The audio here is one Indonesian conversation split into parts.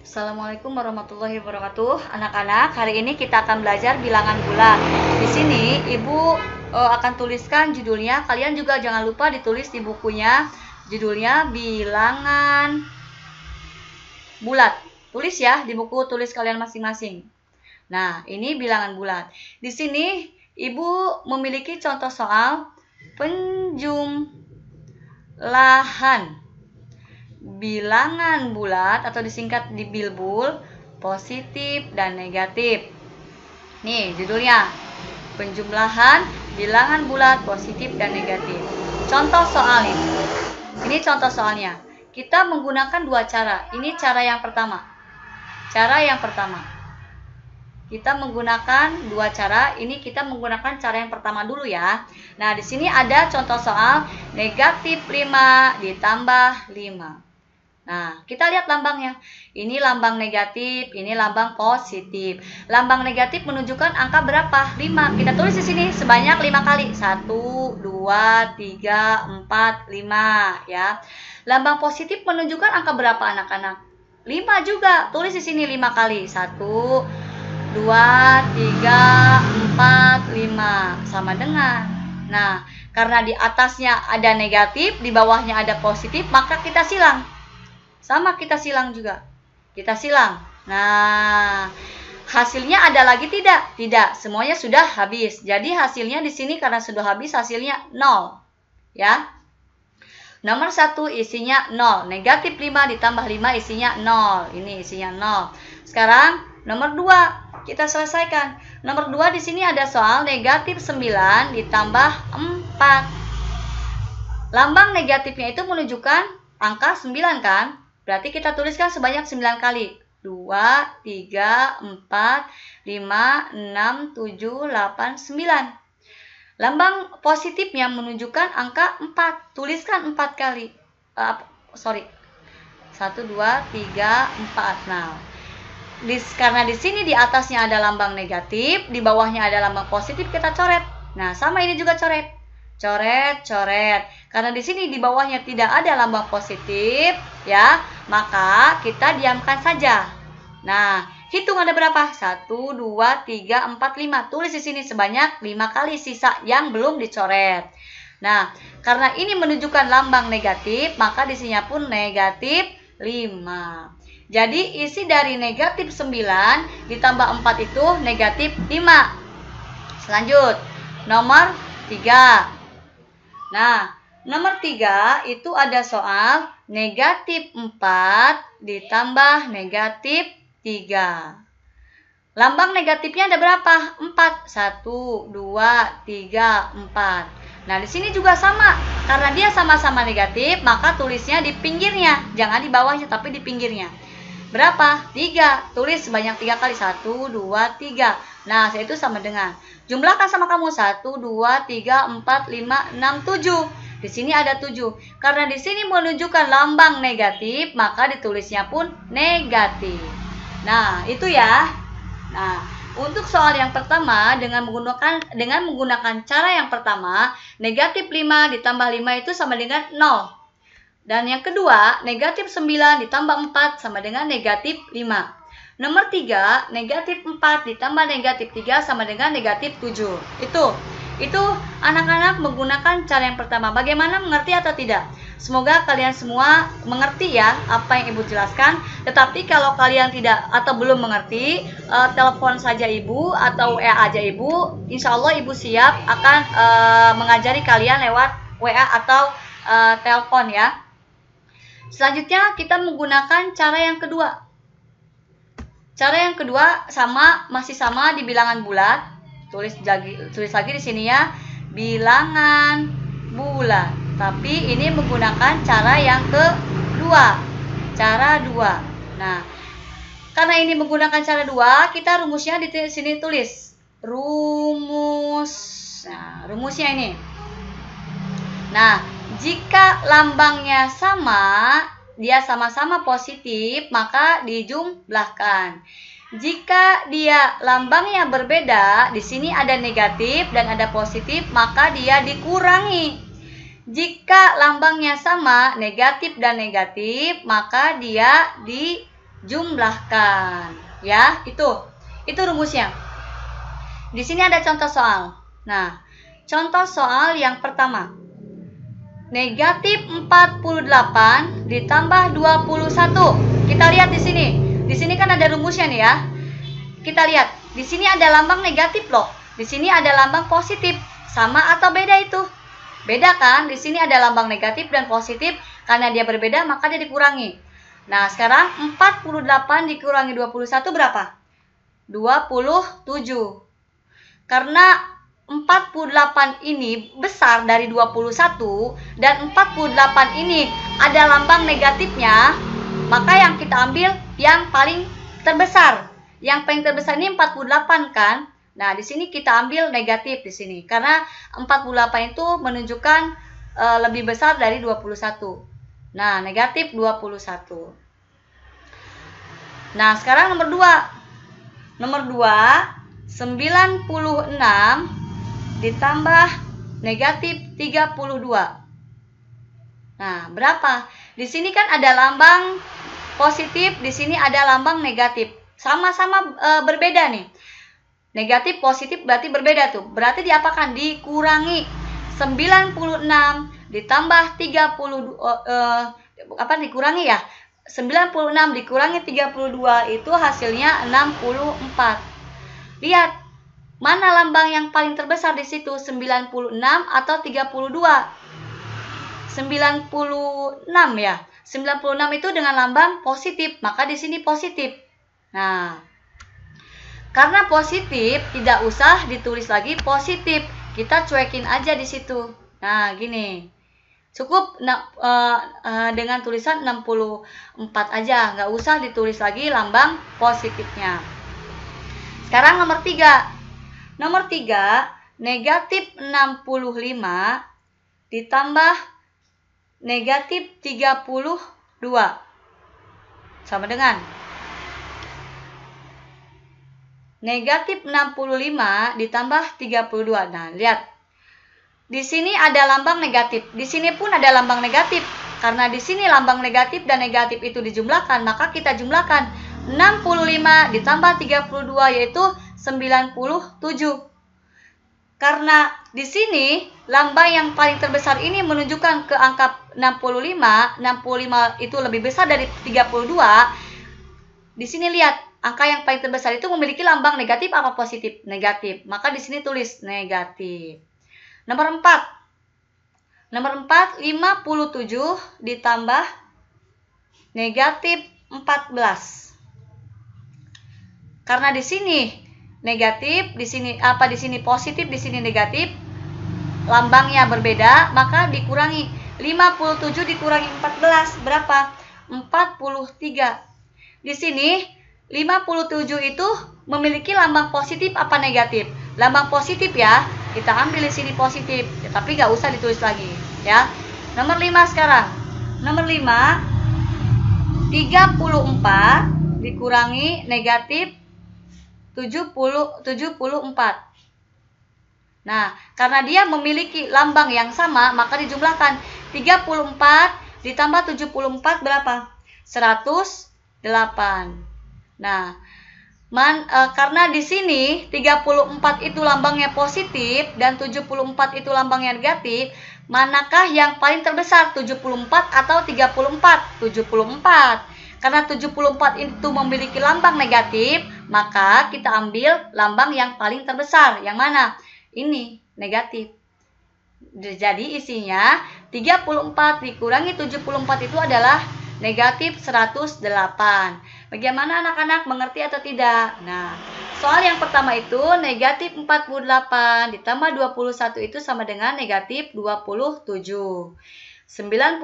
Assalamualaikum warahmatullahi wabarakatuh. Anak-anak, hari ini kita akan belajar bilangan bulat. Di sini Ibu akan tuliskan judulnya. Kalian juga jangan lupa ditulis di bukunya. Judulnya bilangan bulat. Tulis ya di buku tulis kalian masing-masing. Nah, ini bilangan bulat. Di sini Ibu memiliki contoh soal penjumlahan bilangan bulat atau disingkat di bilbul, positif dan negatif. Nih judulnya, penjumlahan bilangan bulat positif dan negatif. Contoh soal ini. Ini contoh soalnya. Kita menggunakan dua cara. Ini cara yang pertama. Kita menggunakan dua cara. Ini kita menggunakan cara yang pertama dulu ya. Nah, di sini ada contoh soal negatif 5 ditambah 5. Nah, kita lihat lambangnya. Ini lambang negatif, ini lambang positif. Lambang negatif menunjukkan angka berapa? 5. Kita tulis di sini sebanyak 5 kali. 1, 2, 3, 4, 5 ya. Lambang positif menunjukkan angka berapa anak-anak? 5 juga. Tulis di sini 5 kali. 1, 2, 3, 4, 5. Sama dengan. Nah, karena di atasnya ada negatif, di bawahnya ada positif, maka kita silang. Sama kita silang juga. Kita silang. Nah, hasilnya ada lagi tidak? Tidak, semuanya sudah habis. Jadi hasilnya di sini karena sudah habis hasilnya 0. Ya. Nomor 1 isinya 0. Negatif 5 ditambah 5 isinya 0. Ini isinya 0. Sekarang nomor 2 kita selesaikan. Nomor 2 di sini ada soal negatif 9 ditambah 4. Lambang negatifnya itu menunjukkan angka 9 kan? Berarti kita tuliskan sebanyak 9 kali. 2, 3, 4, 5, 6, 7, 8, 9. Lambang positifnya menunjukkan angka 4. Tuliskan 4 kali. 1, 2, 3, 4. Nah, karena di sini di atasnya ada lambang negatif, di bawahnya ada lambang positif, kita coret. Nah, sama ini juga coret. Coret. Karena di sini di bawahnya tidak ada lambang positif, ya, maka kita diamkan saja. Nah, hitung ada berapa? 1, 2, 3, 4, 5. Tulis di sini sebanyak 5 kali sisa yang belum dicoret. Nah, karena ini menunjukkan lambang negatif, maka di sini pun negatif 5. Jadi isi dari negatif 9 ditambah 4 itu negatif 5. Selanjut, nomor 3. Nah, nomor 3 itu ada soal negatif 4 ditambah negatif 3. Lambang negatifnya ada berapa? 4. 1, 2, 3, 4. Nah, di sini juga sama. Karena dia sama-sama negatif, maka tulisnya di pinggirnya. Jangan di bawahnya, tapi di pinggirnya. Berapa? 3. Tulis sebanyak 3 kali. 1, 2, 3. Nah, itu sama dengan. Jumlahkan sama kamu. 1, 2, 3, 4, 5, 6, 7. Di sini ada 7. Karena di sini menunjukkan lambang negatif, maka ditulisnya pun negatif. Nah, itu ya. Nah, untuk soal yang pertama dengan menggunakan cara yang pertama, negatif 5 ditambah 5 itu sama dengan 0. Dan yang kedua, negatif 9 ditambah 4 sama dengan negatif 5. Nomor 3, negatif 4 ditambah negatif 3 sama dengan negatif 7. Itu anak-anak menggunakan cara yang pertama. Bagaimana, mengerti atau tidak? Semoga kalian semua mengerti ya apa yang Ibu jelaskan. Tetapi kalau kalian tidak atau belum mengerti, telepon saja Ibu atau WA aja Ibu. Insya Allah Ibu siap akan mengajari kalian lewat WA atau telepon ya. Selanjutnya kita menggunakan cara yang kedua. Cara yang kedua masih sama di bilangan bulat. Tulis lagi di sini ya, bilangan bulat. Tapi ini menggunakan cara yang kedua. Cara 2. Nah, karena ini menggunakan cara 2, kita rumusnya di sini tulis. Rumus. Nah, rumusnya ini. Nah, jika lambangnya sama, dia sama-sama positif, maka dijumlahkan. Jika dia lambangnya berbeda, di sini ada negatif dan ada positif, maka dia dikurangi. Jika lambangnya sama, negatif dan negatif, maka dia jumlahkan. Ya, itu rumusnya. Di sini ada contoh soal. Nah, contoh soal yang pertama. Negatif 48 ditambah 21. Kita lihat di sini. Di sini kan ada rumusnya nih ya. Kita lihat. Di sini ada lambang negatif loh. Di sini ada lambang positif. Sama atau beda itu? Beda kan? Di sini ada lambang negatif dan positif. Karena dia berbeda, maka dia dikurangi. Nah, sekarang 48 dikurangi 21 berapa? 27. Karena 48 ini besar dari 21 dan 48 ini ada lambang negatifnya, maka yang kita ambil yang paling terbesar. Yang paling terbesar ini 48 kan? Nah, di sini kita ambil negatif di sini karena 48 itu menunjukkan lebih besar dari 21. Nah, negatif 21. Nah, sekarang nomor 2. Nomor 2, 96 ditambah negatif 32. Nah, berapa? Di sini kan ada lambang positif, di sini ada lambang negatif. Sama-sama berbeda nih. Negatif, positif berarti berbeda tuh. Berarti diapakan? Dikurangi. 96 ditambah 30 dikurangi ya? 96 dikurangi 32 itu hasilnya 64. Lihat. Mana lambang yang paling terbesar di situ? 96 atau 32? 96 ya. 96 itu dengan lambang positif, maka di sini positif. Nah, karena positif tidak usah ditulis lagi positif. Kita cuekin aja di situ. Nah, gini. Cukup dengan tulisan 64 aja, nggak usah ditulis lagi lambang positifnya. Sekarang nomor 3. Nomor 3, negatif 65 ditambah negatif 32. Sama dengan negatif 65 ditambah 32. Nah, lihat. Di sini ada lambang negatif. Di sini pun ada lambang negatif. Karena di sini lambang negatif dan negatif itu dijumlahkan, maka kita jumlahkan 65 ditambah 32 yaitu 97. Karena di sini lambang yang paling terbesar ini menunjukkan ke angka 65. 65 itu lebih besar dari 32. Di sini lihat, angka yang paling terbesar itu memiliki lambang negatif apa positif? Negatif. Maka di sini tulis negatif. Nomor 4. Nomor 4, 57 ditambah negatif 14. Karena di sini negatif, di sini positif, di sini negatif, lambangnya berbeda, maka dikurangi 57 dikurangi 14 berapa? 43. Di sini 57 itu memiliki lambang positif apa negatif? Lambang positif ya. Kita ambil di sini positif, tapi nggak usah ditulis lagi ya. Nomor 5 sekarang. Nomor 5, 34 dikurangi negatif 74. Nah, karena dia memiliki lambang yang sama, maka dijumlahkan 34 ditambah 74 berapa? 108. Nah, karena di sini 34 itu lambangnya positif dan 74 itu lambangnya negatif, manakah yang paling terbesar? 74 atau 34? 74. Karena 74 itu memiliki lambang negatif, maka kita ambil lambang yang paling terbesar. Yang mana? Ini, negatif. Jadi isinya 34 dikurangi 74 itu adalah negatif 108. Bagaimana anak-anak, mengerti atau tidak? Nah, soal yang pertama itu negatif 48 ditambah 21 itu sama dengan negatif 27. 96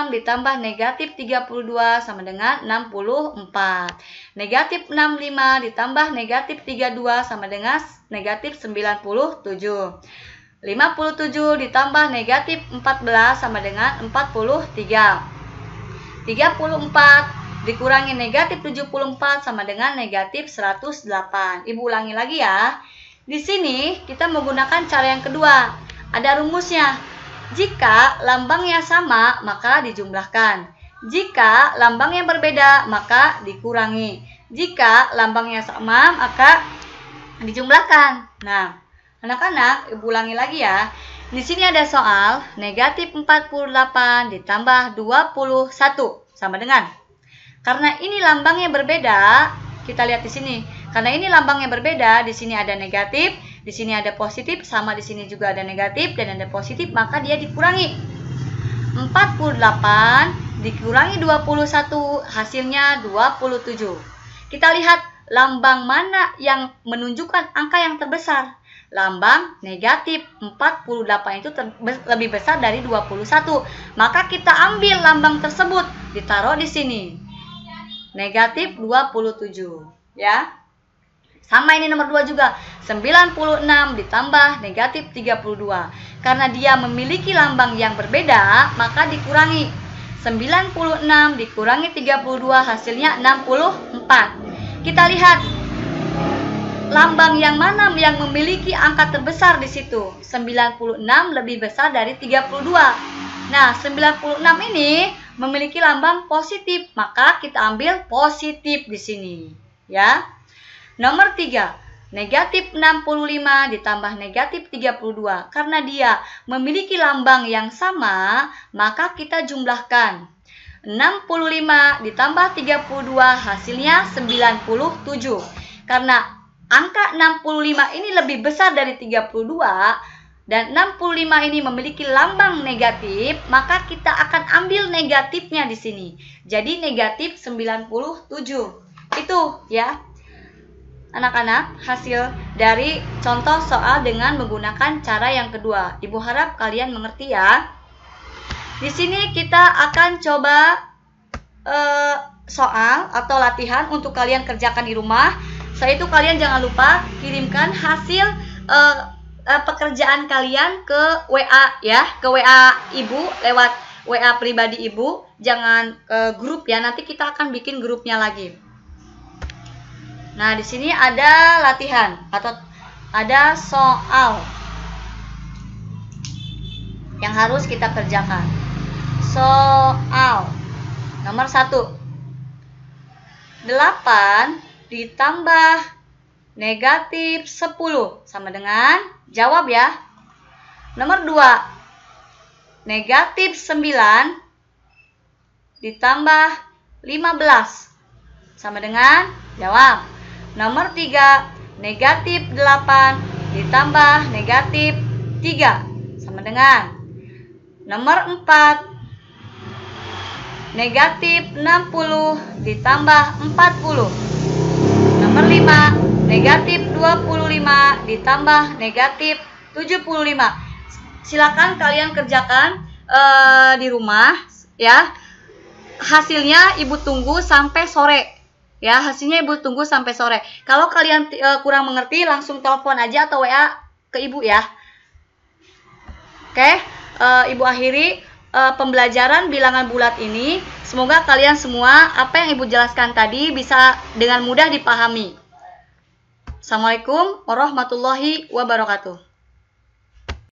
ditambah negatif 32 sama dengan 64. Negatif 65 ditambah negatif 32 sama dengan negatif 97. 57 ditambah negatif 14 sama dengan 43. 34 dikurangi negatif 74 sama dengan negatif 108. Ibu ulangi lagi ya. Di sini kita menggunakan cara yang kedua. Ada rumusnya. Jika lambangnya sama, maka dijumlahkan. Jika lambangnya berbeda, maka dikurangi. Jika lambangnya sama, maka dijumlahkan. Nah, anak-anak, Ibu ulangi lagi ya. Di sini ada soal negatif 48 ditambah 21 sama dengan. Karena ini lambangnya berbeda, kita lihat di sini. Karena ini lambangnya berbeda, di sini ada negatif, di sini ada positif, sama di sini juga ada negatif dan ada positif, maka dia dikurangi. 48 dikurangi 21, hasilnya 27. Kita lihat lambang mana yang menunjukkan angka yang terbesar. Lambang negatif 48 itu lebih besar dari 21. Maka kita ambil lambang tersebut, ditaruh di sini. Negatif 27, ya. Sama ini nomor 2 juga. 96 ditambah negatif 32. Karena dia memiliki lambang yang berbeda, maka dikurangi. 96 dikurangi 32, hasilnya 64. Kita lihat lambang yang mana yang memiliki angka terbesar di situ. 96 lebih besar dari 32. Nah, 96 ini memiliki lambang positif, maka kita ambil positif di sini, ya. Nomor 3, negatif 65 ditambah negatif 32. Karena dia memiliki lambang yang sama, maka kita jumlahkan. 65 ditambah 32, hasilnya 97. Karena angka 65 ini lebih besar dari 32, dan 65 ini memiliki lambang negatif, maka kita akan ambil negatifnya di sini. Jadi negatif 97. Itu ya. Anak-anak, hasil dari contoh soal dengan menggunakan cara yang kedua. Ibu harap kalian mengerti ya. Di sini kita akan coba soal atau latihan untuk kalian kerjakan di rumah. Setelah itu kalian jangan lupa kirimkan hasil pekerjaan kalian ke WA ya, ke WA Ibu lewat WA pribadi Ibu. Jangan grup ya, nanti kita akan bikin grupnya lagi. Nah, di sini ada latihan atau ada soal yang harus kita kerjakan. Soal nomor 1. 8 ditambah negatif 10 sama dengan, jawab ya. Nomor 2. Negatif 9 ditambah 15 sama dengan, jawab. Nomor 3, negatif 8 ditambah negatif 3 sama dengan. Nomor 4, negatif 60 ditambah 40. Nomor 5, negatif 25 ditambah negatif 75. Silakan kalian kerjakan di rumah ya. Hasilnya Ibu tunggu sampai sore. Ya, hasilnya Ibu tunggu sampai sore. Kalau kalian kurang mengerti, langsung telepon aja atau WA ke Ibu ya. Oke, Ibu akhiri pembelajaran bilangan bulat ini. Semoga kalian semua apa yang Ibu jelaskan tadi bisa dengan mudah dipahami. Assalamualaikum warahmatullahi wabarakatuh.